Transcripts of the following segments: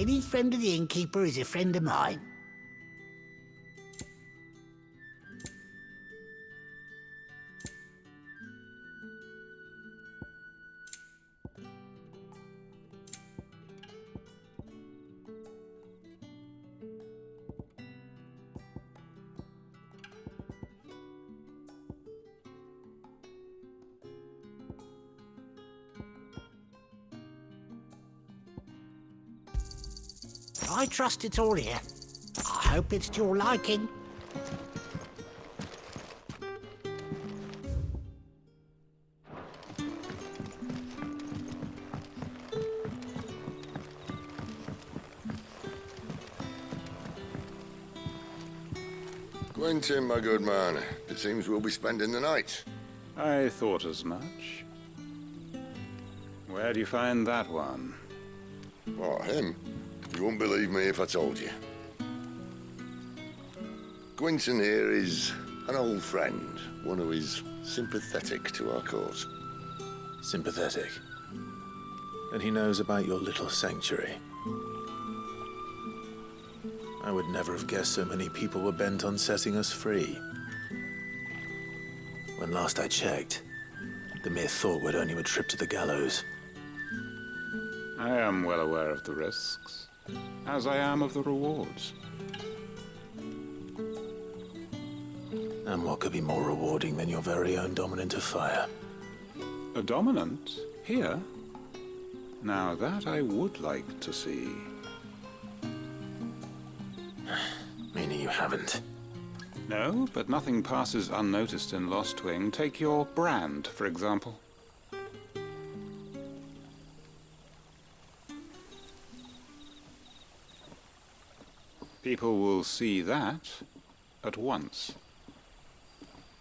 Any friend of the innkeeper is a friend of mine. I trust it's all here. I hope it's to your liking. Quentin, my good man, it seems we'll be spending the night. I thought as much. Where do you find that one? What, him? You wouldn't believe me if I told you. Quentin here is an old friend, one who is sympathetic to our cause. Sympathetic? And he knows about your little sanctuary. I would never have guessed so many people were bent on setting us free. When last I checked, the mere thought would earn you a trip to the gallows. I am well aware of the risks, as I am of the rewards. And what could be more rewarding than your very own dominant of fire? A dominant? Here? Now that I would like to see. Meaning you haven't? No, but nothing passes unnoticed in Lostwing. Take your brand, for example. People will see that at once.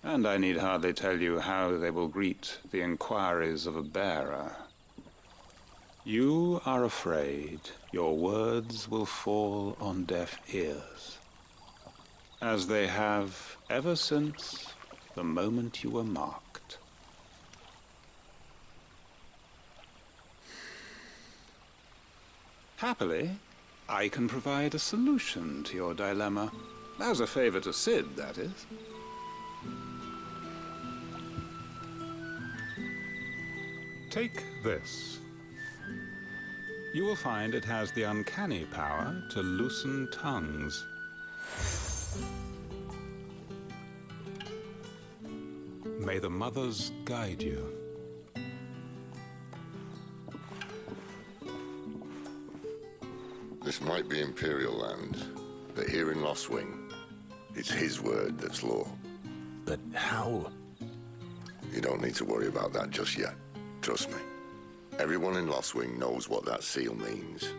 And I need hardly tell you how they will greet the inquiries of a bearer. You are afraid your words will fall on deaf ears, as they have ever since the moment you were marked. Happily, I can provide a solution to your dilemma. As a favor to Sid, that is. Take this. You will find it has the uncanny power to loosen tongues. May the mothers guide you. This might be Imperial land, but here in Lostwing, it's his word that's law. But how? You don't need to worry about that just yet. Trust me. Everyone in Lostwing knows what that seal means,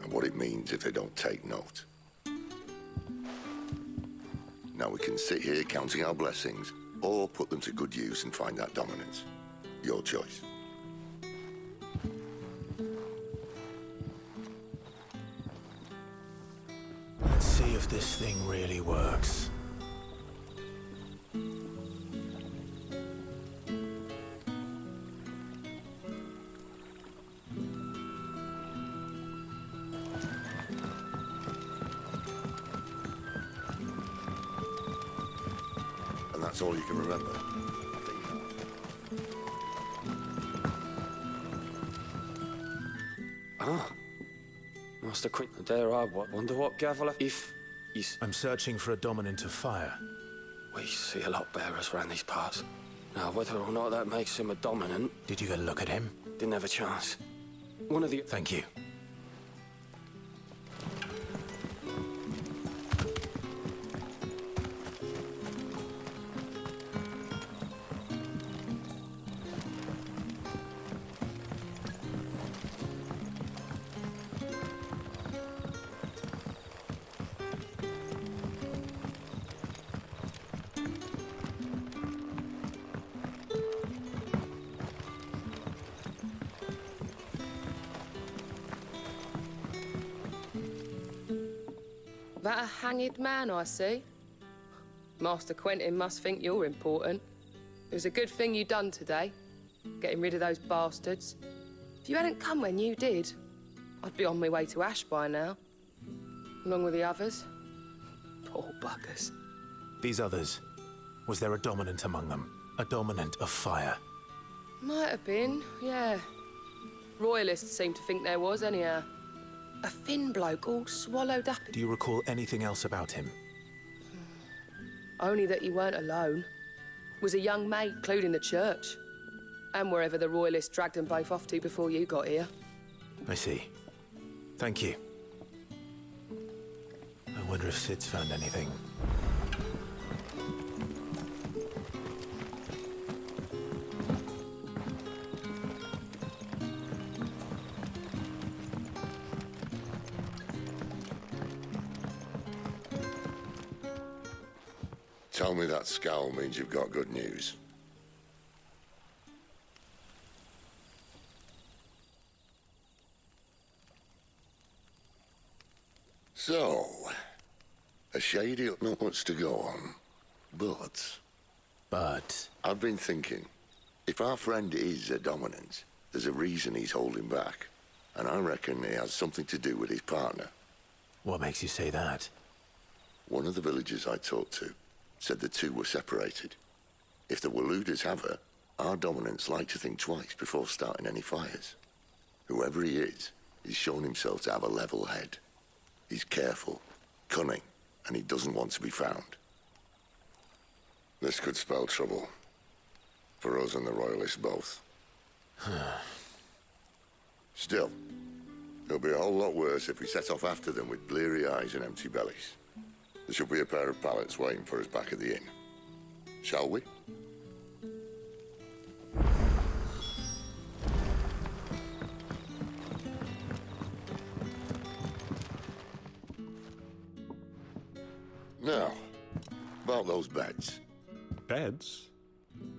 and what it means if they don't take note. Now we can sit here counting our blessings, or put them to good use and find that dominance. Your choice. Let's see if this thing really works. And that's all you can remember. Master Quentin, there I wonder what Gavel if he's... I'm searching for a dominant of fire. We see a lot bearers around these parts. Now, whether or not that makes him a dominant... Did you get a look at him? Didn't have a chance. One of the... Thank you. That a hanged man I see? Master Quentin must think you're important. It was a good thing you done today, getting rid of those bastards. If you hadn't come when you did, I'd be on my way to Ash by now, along with the others. Poor buggers. These others, was there a dominant among them? A dominant of fire? Might have been, yeah. Royalists seem to think there was, anyhow. A thin bloke all swallowed up. Do you recall anything else about him? Only that he weren't alone. Was a young mate clued in the church. And wherever the Royalists dragged them both off to before you got here. I see. Thank you. I wonder if Sid's found anything. Tell me that scowl means you've got good news. So, a shady not much to go on, but I've been thinking, if our friend is a dominant, there's a reason he's holding back, and I reckon he has something to do with his partner. What makes you say that? One of the villagers I talked to said the two were separated. If the Waluders have her, our dominants like to think twice before starting any fires. Whoever he is, he's shown himself to have a level head. He's careful, cunning, and he doesn't want to be found. This could spell trouble. For us and the Royalists both. Still, it'll be a whole lot worse if we set off after them with bleary eyes and empty bellies. There should be a pair of pallets waiting for us back at the inn. Shall we? Now, about those beds. Beds?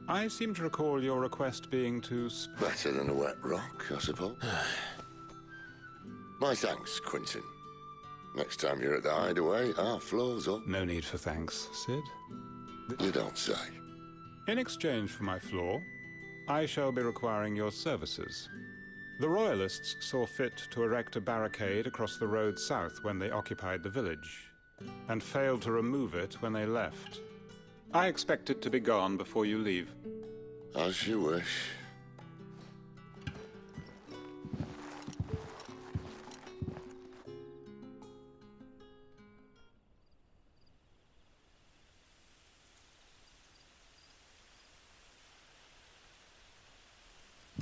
I seem to recall your request being to Better than a wet rock, I suppose. My thanks, Quentin. Next time you're at the hideaway, our floor's up. No need for thanks, Sid. You don't say. In exchange for my floor, I shall be requiring your services. The Royalists saw fit to erect a barricade across the road south when they occupied the village, and failed to remove it when they left. I expect it to be gone before you leave. As you wish.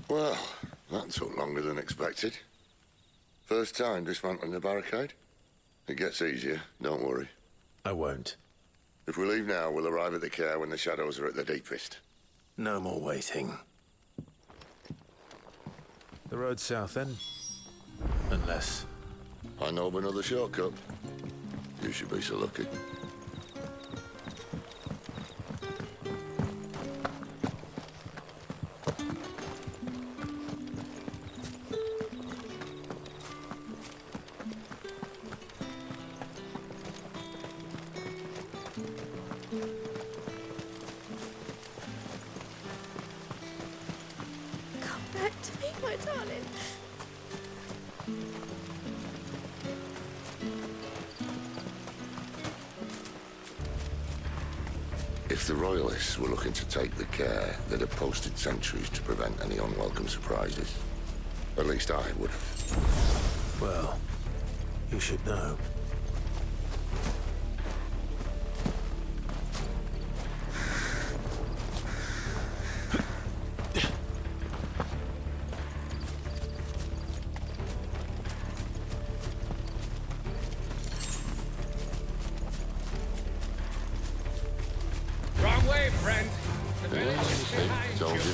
Well, that took longer than expected. First time dismantling the barricade? It gets easier, don't worry. I won't. If we leave now, we'll arrive at the care when the shadows are at their deepest. No more waiting. The road south, then? Unless... I know of another shortcut. You should be so lucky. Come back to me, my darling. If the Royalists were looking to take the care, they'd have posted sentries to prevent any unwelcome surprises. At least I would have. Well, you should know. Wrong way, friend. The village is See, behind told you. you.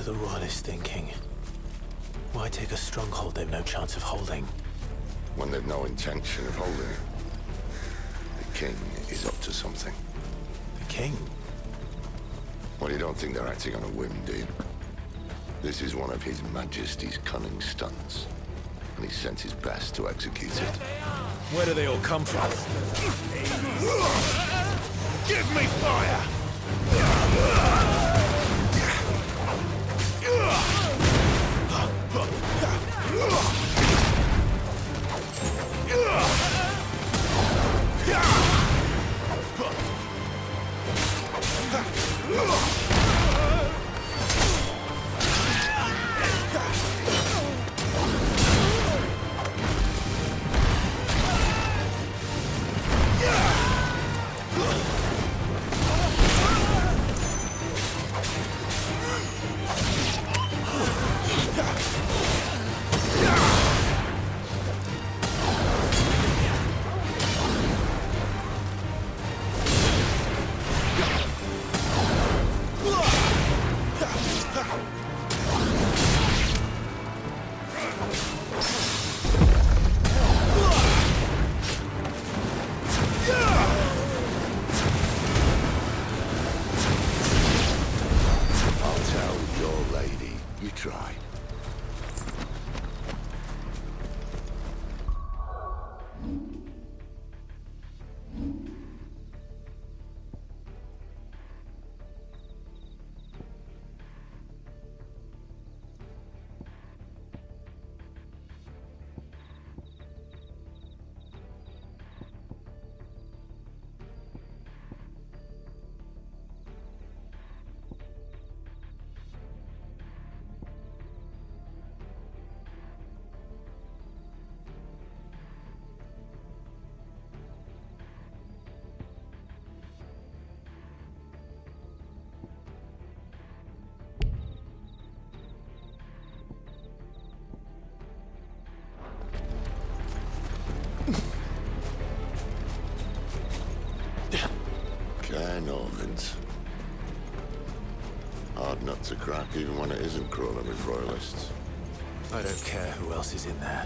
the Royalists thinking? Why take a stronghold they've no chance of holding? When they've no intention of holding it. The king is up to something. The king? Well, you don't think they're acting on a whim, do you? This is one of His Majesty's cunning stunts, and he sent his best to execute it. Where do they all come from? Give me fire! Northans. Hard nut to crack even when it isn't crawling with Royalists. I don't care who else is in there.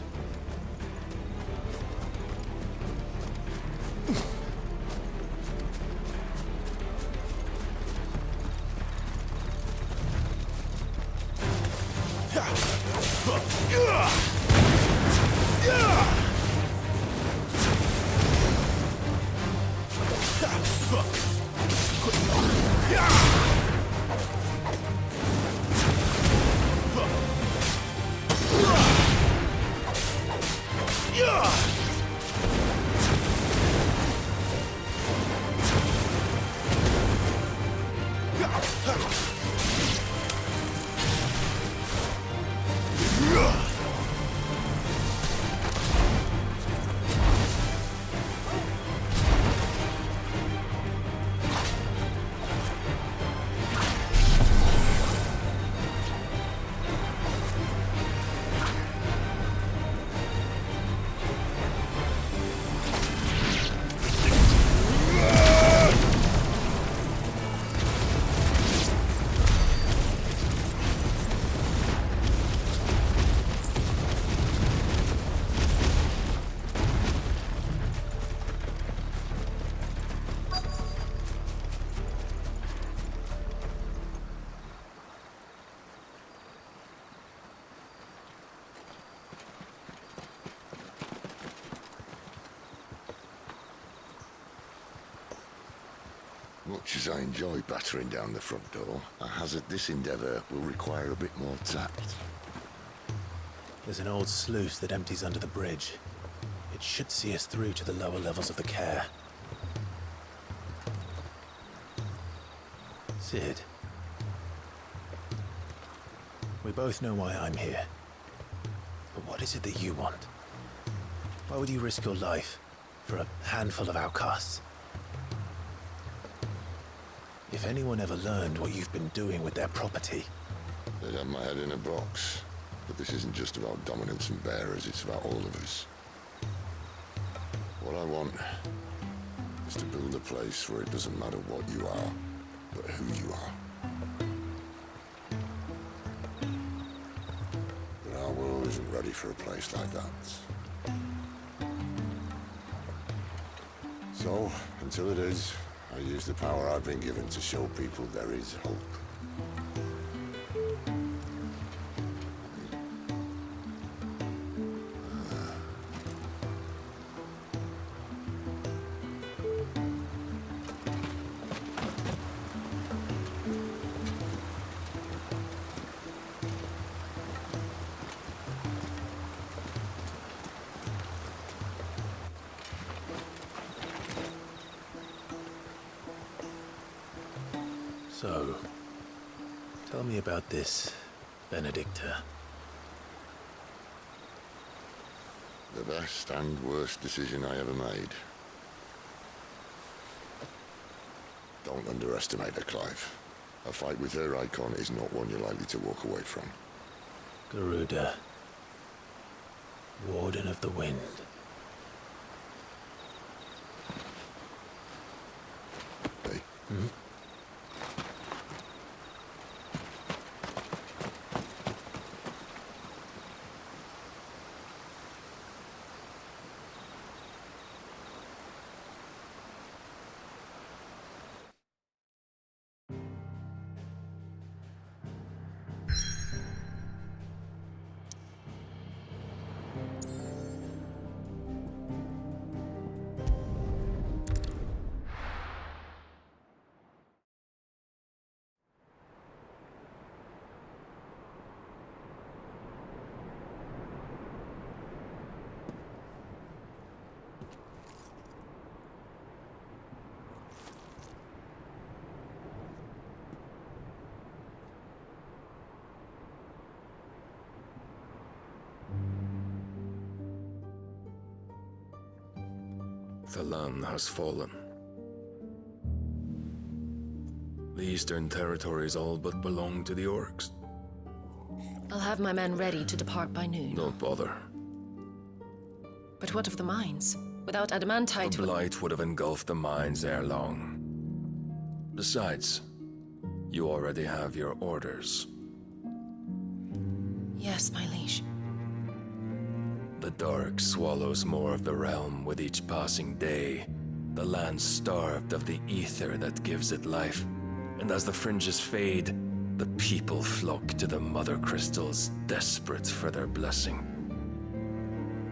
Much as I enjoy battering down the front door, I hazard this endeavour will require a bit more tact. There's an old sluice that empties under the bridge. It should see us through to the lower levels of the care. Sid. We both know why I'm here. But what is it that you want? Why would you risk your life for a handful of outcasts? If anyone ever learned what you've been doing with their property... They'd have my head in a box. But this isn't just about dominance and bearers, it's about all of us. What I want is to build a place where it doesn't matter what you are, but who you are. ready for a place like that. So, until it is, I use the power I've been given to show people there is hope. So, tell me about this Benedicta. The best and worst decision I ever made. Don't underestimate her, Clive. A fight with her icon is not one you're likely to walk away from. Garuda, Warden of the Wind. Hey? The land has fallen. The Eastern Territories all but belong to the Orcs. I'll have my men ready to depart by noon. Don't bother. But what of the mines? Without adamantite... The Blight would have engulfed the mines ere long. Besides, you already have your orders. Yes, my liege. The dark swallows more of the realm with each passing day. The land starved of the ether that gives it life. And as the fringes fade, the people flock to the mother crystals, desperate for their blessing.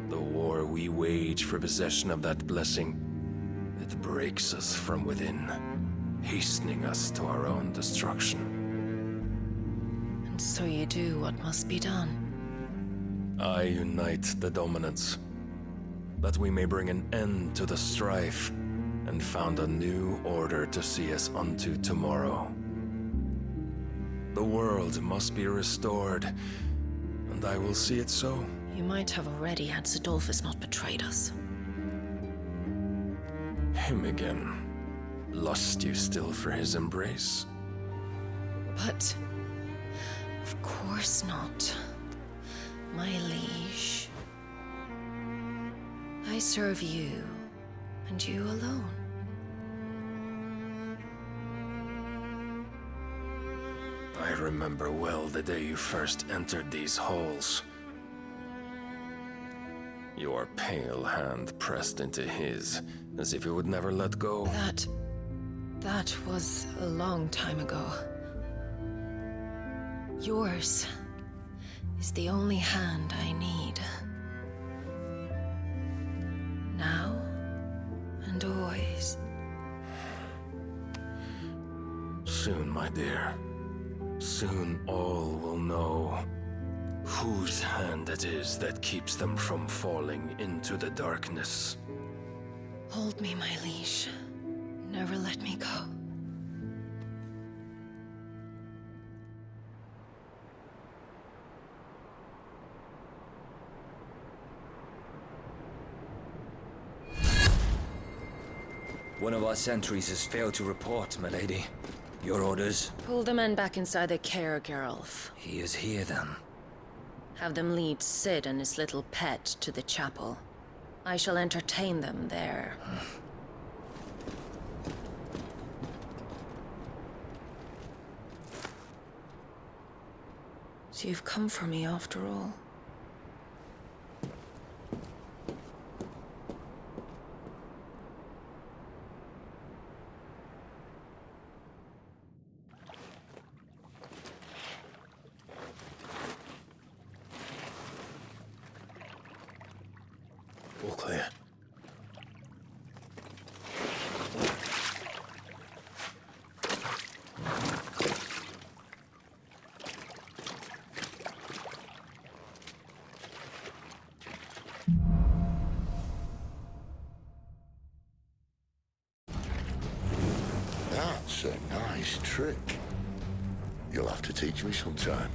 The war we wage for possession of that blessing, it breaks us from within, hastening us to our own destruction. And so you do what must be done. I unite the dominants, that we may bring an end to the strife, and found a new order to see us unto tomorrow. The world must be restored, and I will see it so. You might have already had Sidolphus not betrayed us. Him again. Lust you still for his embrace? But... of course not. My liege. I serve you, and you alone. I remember well the day you first entered these halls. Your pale hand pressed into his, as if it would never let go. That was a long time ago. Yours is the only hand I need. Now and always. Soon, my dear. Soon all will know whose hand it is that keeps them from falling into the darkness. Hold me, my liege. Never let me go. One of our sentries has failed to report, my lady. Your orders? Pull the men back inside their care, Geralf. He is here, then. Have them lead Sid and his little pet to the chapel. I shall entertain them there. So you've come for me after all. That's a nice trick. You'll have to teach me sometime.